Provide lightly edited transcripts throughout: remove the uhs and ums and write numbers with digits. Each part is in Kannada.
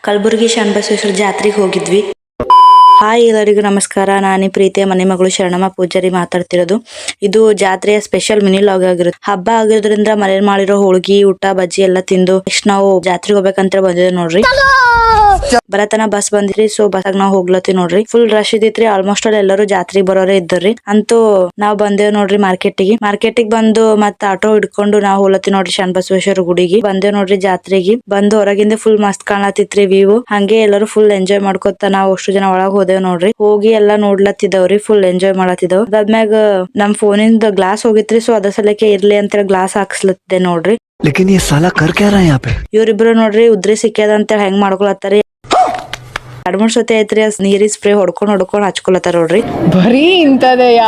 ಕಲಬುರಗಿ ಶರಣಬಸವೇಶ್ವರ ಜಾತ್ರೆಗೆ ಹೋಗಿದ್ವಿ. ಹಾಯ್ ಎಲ್ಲರಿಗೂ ನಮಸ್ಕಾರ. ನಾನು ಪ್ರೀತಿಯ ಮನೆ ಮಗಳು ಶರಣಮ್ಮ ಪೂಜಾರಿ ಮಾತಾಡ್ತಿರೋದು. ಇದು ಜಾತ್ರೆಯ ಸ್ಪೆಷಲ್ ಮಿನಿ ಲಾಗ್ ಆಗಿರುತ್ತೆ. ಹಬ್ಬ ಆಗಿರೋದ್ರಿಂದ ಮನೇಲಿ ಮಾಡಿರೋ ಹೋಳ್ಗಿ ಊಟ ಬಜ್ಜಿ ಎಲ್ಲ ತಿಂದು ನೆಕ್ಸ್ಟ್ ನಾವು ಜಾತ್ರೆಗೆ ಹೋಗ್ಬೇಕಂತ ಬಂದಿದ್ದೆ ನೋಡ್ರಿ. ಬರತನ ಬಸ್ ಬಂದಿರಿ. ಸೊ ಬಸ್ಸಾಗ ನಾವ್ ಹೋಗ್ಲತ್ತಿ ನೋಡ್ರಿ. Full rush ಇದಿತ್ರಿ. ಆಲ್ಮೋಸ್ಟ್ ಅಲ್ಲಿ ಎಲ್ಲರೂ ಜಾತ್ರೆಗೆ ಬರೋರೇ ಇದ್ದರಿ. ಅಂತೂ ನಾವ್ ಬಂದೇವ್ ನೋಡ್ರಿ ಮಾರ್ಕೆಟಿಗೆ ಬಂದು ಮತ್ತ ಆಟೋ ಹಿಡ್ಕೊಂಡು ನಾವ್ ಹೋಗ್ಲತ್ತಿ ನೋಡ್ರಿ ಶರಣಬಸವೇಶ್ವರ ಗುಡಿಗೆ ಬಂದೇವ್ ನೋಡ್ರಿ. ಜಾತ್ರೆಗೆ ಬಂದು ಹೊರಗಿಂದ ಫುಲ್ ಮಸ್ತ್ ಕಾಣತಿತ್ರಿ ವ್ಯೂ. ಹಂಗೆ ಎಲ್ಲರೂ ಫುಲ್ ಎಂಜಾಯ್ ಮಾಡ್ಕೊತ ನಾವ್ ಅಷ್ಟು ಜನ ಒಳಗ್ ಹೋದೇವ್ ನೋಡ್ರಿ. ಹೋಗಿ ಎಲ್ಲಾ ನೋಡ್ಲತ್ತಿದವ್ರಿ. Full enjoy ಮಾಡತ್ತಿದವ್. ಅದಾದ್ಮ್ಯಾಗ ನಮ್ ಫೋನಿಂದ ಗ್ಲಾಸ್ ಹೋಗಿತ್ರಿ. ಸೊ ಅದ್ರ ಸಲಕ್ಕೆ ಇರ್ಲಿ ಅಂತ ಗ್ಲಾಸ್ ಹಾಕ್ಸ್ಲತ್ತಿದೆ ನೋಡ್ರಿ. लेकिन ये साला कर क्या रहा है यहाँ पे? ಇವ್ರಿಬ್ರು ನೋಡ್ರಿ ಉದ್ರಿ ಸಿಕ್ಕ್ಯದ ಅಂತ ಹೆಂಗ್ ಮಾಡ್ಕೊಳತ್ತಾರಿ. 2-3 ಸತಿ ಐತ್ರಿ ನೀರಿ ಸ್ಪ್ರೇ ಹೊಡ್ಕೊಂಡ್ ಹಚ್ಕೊಳತ್ತಾರ ನೋಡ್ರಿ. ಬರೀ ಇಂತದೆಯ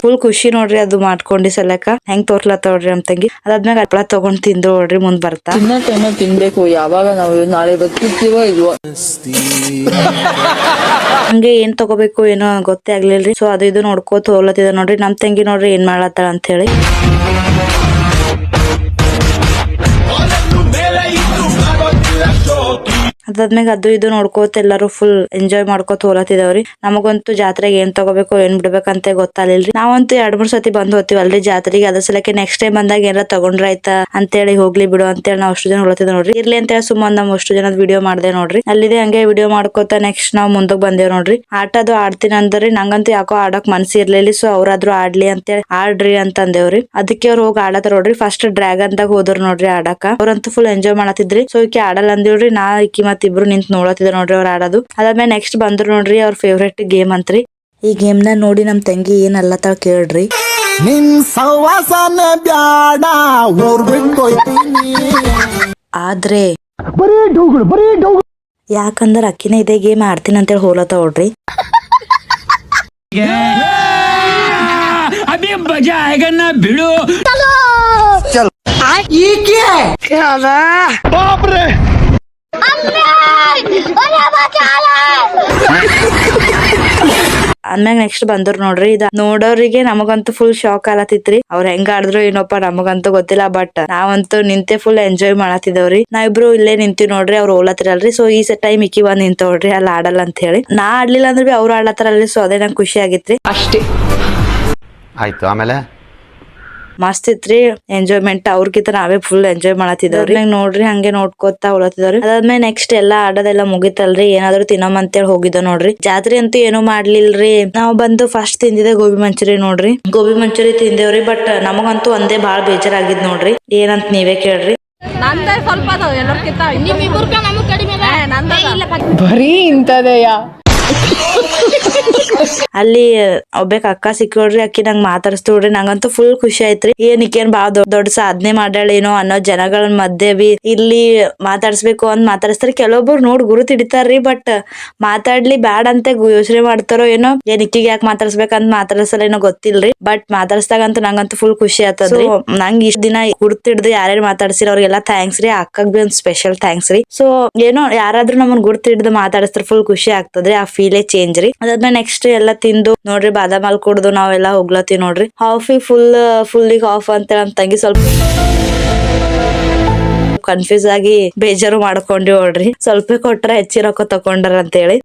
ಫುಲ್ ಖುಷಿ ನೋಡ್ರಿ ಅದು ಮಾಡ್ಕೊಂಡಿ ಸಲಕ ಹೆಂಗ್ ತೋರ್ಲತ್ತವ್ರಿ ನಮ್ ತಂಗಿ. ಅದಾದ್ಮ್ಯಾಗ ಹಪ್ಪಳ ತಗೊಂಡ್ ತಿಂದ್ರು ನೋಡ್ರಿ. ಮುಂದ್ ಬರ್ತಾ ತಿನ್ಬೇಕು. ಯಾವಾಗ ನಾವು ನಾಳೆ ಬರ್ತಿರ್ತೀವೋ ಇಲ್ವೋ. ಹಂಗೆ ಏನ್ ತಗೋಬೇಕು ಏನೋ ಗೊತ್ತೇ ಆಗ್ಲಿಲ್ರಿ. ಸೊ ಅದು ಇದು ನೋಡ್ಕೋತ ಹೋಗ್ಲತ್ತಿದ ನೋಡ್ರಿ. ನಮ್ ತಂಗಿ ನೋಡ್ರಿ ಏನ್ ಮಾಡ್ಲತ್ತಾಳ ಅಂತ ಹೇಳಿ. ಅದಾದ್ಮ್ಯಾಗ ಅದು ಇದು ನೋಡ್ಕೋತ ಎಲ್ಲಾರು ಫುಲ್ ಎಂಜಾಯ್ ಮಾಡ್ಕೋತ ಹೋಲತ್ತಿದವ್ರಿ. ನಮಗಂತೂ ಜಾತ್ರೆಗೆ ಏನ್ ತಗೋಬೇಕು ಏನ್ ಬಿಡ್ಬೇಕಂತ ಗೊತ್ತಾಗ್ಲಿಲ್ರಿ. ನಾವಂತೂ 2-3 ಸತಿ ಬಂದ್ ಹೋಗ್ತಿವಲ್ರಿ ಜಾತ್ರೆಗೆ. ಅದ್ರ ಸಲಕ್ಕೆ ನೆಕ್ಸ್ಟ್ ಟೈಮ್ ಬಂದಾಗ ಏನಾರ ತಗೊಂಡ್ರ ಆಯ್ತಾ ಅಂತೇಳಿ ಹೋಗ್ಲಿ ಬಿಡು ಅಂತೇಳಿ ನಾವ್ ಅಷ್ಟು ಜನ ಹೋಲತ್ತಿದ ನೋಡ್ರಿ. ಇರ್ಲಿ ಅಂತೇಳಿ ಸುಮ್ಮನೆ ನಮ್ ಅಷ್ಟು ಜನದ ವಿಡಿಯೋ ಮಾಡ್ದೆ ನೋಡ್ರಿ. ಅಲ್ಲಿದೆ ಹಂಗೆ ವಿಡಿಯೋ ಮಾಡ್ಕೋತ ನೆಕ್ಸ್ಟ್ ನಾವ್ ಮುಂದಕ್ ಬಂದೇವ್ ನೋಡ್ರಿ. ಆಟದು ಆಡ್ತೀನಿ ಅಂದ್ರಿ. ನಂಗಂತೂ ಯಾಕೋ ಆಡಕ್ ಮನ್ಸಿ ಇರ್ಲಿಲ್ಲ. ಸೊ ಅವ್ರಾದ್ರು ಆಡ್ಲಿ ಅಂತೇಳಿ ಆಡ್ರಿ ಅಂತ ಅಂದೇವ್ರಿ. ಅದಕ್ಕೆ ಅವ್ರು ಹೋಗಿ ಆಡತಾರ ನೋಡ್ರಿ. ಫಸ್ಟ್ ಡ್ರ್ಯಾಗನ್ ದಾಗ ಹೋದ್ರು ನೋಡ್ರಿ ಆಡಕ. ಅವ್ರಂತೂ ಫುಲ್ ಎಂಜಾಯ್ ಮಾಡತಿದ್ರಿ. ಸೊ ಈಕಿ ಆಡಲ್ಲ ಅಂದಿವ್ರಿ. ನಾ ಈಕಿ ಮತ್ ಇಬ್ರು ನಿಂತ್ ನೋಡತ್ತಿದ್ರು ನೋಡ್ರಿ ಅವ್ರ ಆಡೋದು. ಅದಾದ್ಮೇಲೆ ನೆಕ್ಸ್ಟ್ ಬಂದ್ರು ನೋಡ್ರಿ ಅವ್ರ ಫೇವ್ರೇಟ್ ಗೇಮ್ ಅಂತ್ರಿ. ಈ ಗೇಮ್ ನ ನೋಡಿ ನಮ್ ತಂಗಿ ಏನ್ ಅಲ್ಲತ್ತಾಳ ಕೇಳ್ರಿ. ನಿನ್ ಸವಾಸನ ಬ್ಯಾಡ ಊರ್ ಬಿಟ್ಟೋಯ್ತೀನಿ. ಆದ್ರೆ ಯಾಕಂದ್ರ ಅಕ್ಕಿನ ಇದೇ ಗೇಮ್ ಆಡ್ತೀನಿ ಅಂತೇಳಿ ಹೋಲತ್ತ ನೋಡ್ರಿ. ಬಿಡು ಆಮ್ಯಾಗ ನೆಕ್ಸ್ಟ್ ಬಂದ್ರು ನೋಡ್ರಿ. ಇದ ನೋಡೋರಿಗೆ ನಮಗಂತೂ ಫುಲ್ ಶಾಕ್ ಆಗತ್ತಿತ್ರಿ. ಅವ್ರ ಹೆಂಗ ಆಡಿದ್ರು ಏನಪ್ಪಾ ನಮಗಂತೂ ಗೊತ್ತಿಲ್ಲ. ಬಟ್ ನಾವಂತೂ ನಿಂತೆ ಫುಲ್ ಎಂಜಾಯ್ ಮಾಡತ್ತಿದವ್ರಿ. ನಾವಿಬ್ರು ಇಲ್ಲೇ ನಿಂತೀವಿ ನೋಡ್ರಿ. ಅವ್ರು ಹೋಲತ್ತಿರಲ್ರಿ. ಸೊ ಈ ಟೈಮ್ ಇಕ್ಕಿ ಬಂದ್ ನಿಂತವ್ರಿ ಅಲ್ಲಿ ಆಡಲ್ಲ ಅಂತ ಹೇಳಿ. ನಾ ಆಡ್ಲಿಲ್ಲ ಅಂದ್ರೆ ಬಿ ಅವ್ರು ಆಡ್ಲತ್ತಾರಲ್ರಿ. ಸೊ ಅದೇ ನಂಗೆ ಖುಷಿ ಆಗಿತ್ರಿ. ಅಷ್ಟೇ ಆಯ್ತು. ಆಮೇಲೆ ಮಸ್ತ್ ಇತ್ರಿ ಎಂಜಾಯ್ಮೆಂಟ್. ಅವ್ರಗಿಂತ ನಾವೇ ಫುಲ್ ಎಂಜಾಯ್ ಮಾಡತ್ತಿದವ್ರಿ. ನೋಡ್ರಿ ಹಂಗೆ ನೋಡ್ಕೋತಾ ಹೋಲತ್ತಿದವ್ರಿ. ಅದಾದ್ಮೇಲೆ ನೆಕ್ಸ್ಟ್ ಎಲ್ಲಾ ಆಡೋದೆಲ್ಲ ಮುಗಿತಲ್ರಿ. ಏನಾದ್ರು ತಿನ್ನಮ್ ಅಂತೇಳಿ ಹೋಗಿದ್ದ ನೋಡ್ರಿ. ಜಾತ್ರೆ ಅಂತೂ ಏನೋ ಮಾಡ್ಲಿಲ್ರಿ. ನಾವ್ ಬಂದು ಫಸ್ಟ್ ತಿಂದಿದೆ ಗೋಬಿ ಮಂಚೂರಿ ನೋಡ್ರಿ. ಗೋಬಿ ಮಂಚೂರಿ ತಿಂದೇವ್ರಿ. ಬಟ್ ನಮಗಂತೂ ಒಂದೇ ಬಾಳ್ ಬೇಜಾರಾಗಿದ್ ನೋಡ್ರಿ. ಏನಂತ ನೀವೇ ಕೇಳ್ರಿ. ಬರೀ ಇಂತದೆಯ ಅಲ್ಲಿ ಒಬ್ಬಕ್ ಅಕ್ಕ ಸಿಕ್ಕೋಡ್ರಿ. ಅಕ್ಕಿ ನಂಗ್ ಮಾತಾಡ್ಸ್ತಿಡ್ರಿ. ನಂಗಂತೂ ಫುಲ್ ಖುಷಿ ಆಯ್ತ್ರಿ. ಏನಿಕೇನ್ ಬಾಳ ದೊಡ್ಡ ಸಾಧನೆ ಮಾಡ್ಯಾಳೇನೋ ಅನ್ನೋ ಜನಗಳ ಮಧ್ಯೆ ಬಿ ಇಲ್ಲಿ ಮಾತಾಡ್ಸ್ಬೇಕು ಅಂತ ಮಾತಾಡಿಸ್ತಾರೆ. ಕೆಲವೊಬ್ರು ನೋಡ್ ಗುರುತ್ ಹಿಡಿತಾರ್ರಿ. ಬಟ್ ಮಾತಾಡ್ಲಿ ಬ್ಯಾಡ್ ಅಂತ ಯೋಚನೆ ಮಾಡ್ತಾರೋ ಏನೋ. ಏನಿಕ್ಕಿಗೆ ಯಾಕೆ ಮಾತಾಡ್ಸ್ಬೇಕಂತ ಮಾತಾಡ್ಸಲ್ಲ ಏನೋ ಗೊತ್ತಿಲ್ರಿ. ಬಟ್ ಮಾತಾಡ್ಸ್ದಾಗಂತೂ ನಂಗಂತೂ ಫುಲ್ ಖುಷಿ ಆತದ್ರಿ. ನಂಗ್ ಇಷ್ಟ ದಿನ ಗುರುತ್ ಹಿಡ್ದು ಯಾರ್ಯಾರು ಮಾತಾಡ್ಸಿರ ಅವ್ರಿಗೆಲ್ಲಾ ಥ್ಯಾಂಕ್ಸ್ ರೀ. ಅಕ್ಕಗ್ ಬಿ ಒಂದ್ ಸ್ಪೆಷಲ್ ಥ್ಯಾಂಕ್ಸ್ ರೀ. ಸೊ ಏನೋ ಯಾರಾದ್ರೂ ನಮ್ಮನ್ ಗುರುತ್ ಹಿಡ್ದು ಮಾತಾಡಿಸ್ತಾರ ಫುಲ್ ಖುಷಿ ಆಗ್ತದ್ರಿ. ಆ ಫೀಲೇ ಚೇಂಜ್ ರೀ. ಅದಾದ್ಮೇಲೆ ನೆಕ್ಸ್ಟ್ ಎಲ್ಲಾ ತಿಂದು ನೋಡ್ರಿ ಬಾದಾಮ್ ಹಾಲ್ ಕುಡ್ದು ನಾವೆಲ್ಲಾ ಹೋಗ್ಲತ್ತೀವಿ ನೋಡ್ರಿ. ಹಾಫಿ ಫುಲ್ ಆಫ್ ಅಂತ ನಮ್ ತಂಗಿ ಸ್ವಲ್ಪ ಕನ್ಫ್ಯೂಸ್ ಆಗಿ ಬೇಜಾರು ಮಾಡ್ಕೊಂಡಿ ನೋಡ್ರಿ. ಸ್ವಲ್ಪ ಕೊಟ್ರ ಹೆಚ್ಚಿ ರೊಕ್ಕ ತಕೊಂಡ್ರ ಅಂತ ಹೇಳಿ.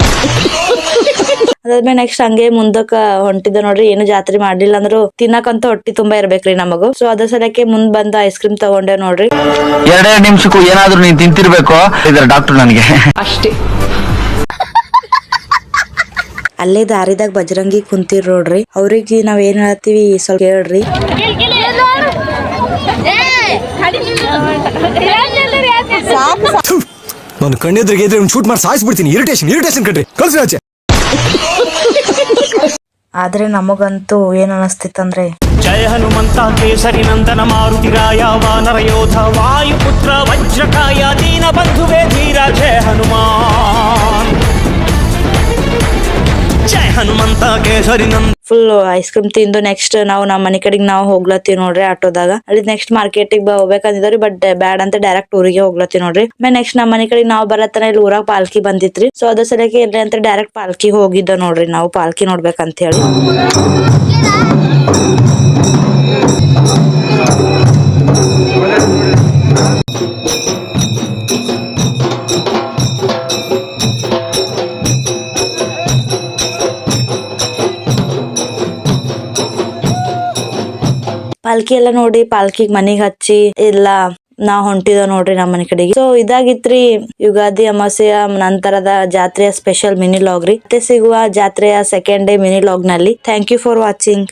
ಅದಾದ್ಮೇಲೆ ನೆಕ್ಸ್ಟ್ ಹಂಗೆ ಮುಂದಕ್ಕ ಹೊಂಟಿದ್ದ ನೋಡ್ರಿ. ಏನು ಜಾತ್ರೆ ಮಾಡ್ಲಿಲ್ಲ ಅಂದ್ರು ತಿನ್ನಕಂತ ಹೊಟ್ಟಿ ತುಂಬಾ ಇರ್ಬೇಕ್ರಿ ನಮಗೂ. ಸೊ ಅದ್ರ ಸಲಕ್ಕೆ ಮುಂದ್ ಬಂದು ಐಸ್ ಕ್ರೀಮ್ ತಗೊಂಡೆ ನೋಡ್ರಿ. 2 ನಿಮಿಷಕ್ಕೂ ಏನಾದ್ರು ನೀನ್ ತಿಂತಿರ್ಬೇಕು ಇದ್ರ ಡಾಕ್ಟರ್ ನನಗೆ. ಅಷ್ಟೇ ಅಲ್ಲೇ ದಾರಿದಾಗ ಬಜರಂಗಿ ಕುಂತಿರ್ ನೋಡ್ರಿ. ಅವ್ರಿಗೆ ನಾವ್ ಏನ್ ಹೇಳ್ತೀವಿ ಸ್ವಲ್ಪ ಕೇಳ್ರಿ. ನಾನು ಕಣ್ಣೆದ್ರಿಗೆ ಇದ್ರೆ ಶೂಟ್ ಮಾಡಿ ಸಾಯಿಸ್ಬಿಡ್ತೀನಿ. ಇರಿಟೇಷನ್ ಕಟ್ರಿ ಕಳ್ಸಿ ಆಚೆ. ಆದ್ರೆ ನಮಗಂತೂ ಏನ್ ಅನಸ್ತಿತ್ತಂದ್ರೆ ಜಯ ಹನುಮಂತ ಕೇಸರಿ ನಂದನ ಮಾರುತಿರಾಯ ವಾನರ ಯೋಧ ವಾಯುಪುತ್ರ ವಜ್ರಕಾಯ ದೀನ ಬಂಧುವೇ ಧೀರ ಜಯ ಹನುಮಾನ್. ಜಯ ಹನುಮಂತ ಕೇಸರಿ ನಂದ. ಫುಲ್ ಐಸ್ ಕ್ರೀಮ್ ತಿಂದು ನೆಕ್ಸ್ಟ್ ನಾವು ನಮ್ಮ ಮನೆ ಕಡೆಗೆ ನಾವು ಹೋಗ್ಲತ್ತೀವಿ ನೋಡ್ರಿ ಆಟೋದಾಗ. ಅಲ್ಲಿ ನೆಕ್ಸ್ಟ್ ಮಾರ್ಕೆಟಿಗೆ ಹೋಗ್ಬೇಕಂದಿದ್ರಿ. ಬಟ್ ಬ್ಯಾಡ್ ಅಂತ ಡೈರೆಕ್ಟ್ ಊರಿಗೆ ಹೋಗ್ಲತ್ತೀವಿ ನೋಡ್ರಿ. ಆಮೇಲೆ ನೆಕ್ಸ್ಟ್ ನಮ್ಮ ಮನೆ ಕಡೆಗೆ ನಾವು ಬರತ್ತನ ಇಲ್ಲಿ ಊರಾಗ ಪಾಲ್ಕಿ ಬಂದಿತ್ರಿ. ಸೊ ಅದ್ರ ಸಲಕ್ಕೆ ಇರ್ಲಿ ಅಂತ ಡೈರೆಕ್ಟ್ ಪಾಲ್ಕಿಗೆ ಹೋಗಿದ್ದ ನೋಡ್ರಿ. ನಾವು ಪಾಲ್ಕಿ ನೋಡ್ಬೇಕಂತ ಹೇಳಿ. ಪಾಲ್ಕಿ ಎಲ್ಲ ನೋಡಿ ಪಾಲ್ಕಿಗ್ ಮನಿಗ್ ಹಚ್ಚಿ ಎಲ್ಲ ನಾವ್ ಹೊಂಟಿದ ನೋಡ್ರಿ ನಮ್ಮ ಮನೆ ಕಡೆಗೆ. ಸೊ ಇದಾಗಿತ್ರಿ ಯುಗಾದಿ ಅಮಾವಾಸ್ಯೆಯ ನಂತರದ ಜಾತ್ರೆಯ ಸ್ಪೆಷಲ್ ಮಿನಿ ಲಾಗ್ ರೀ. ಮತ್ತೆ ಸಿಗುವ ಜಾತ್ರೆಯ ಸೆಕೆಂಡ್ ಡೇ ಮಿನಿ ಲಾಗ್ ನಲ್ಲಿ. Thank you for watching.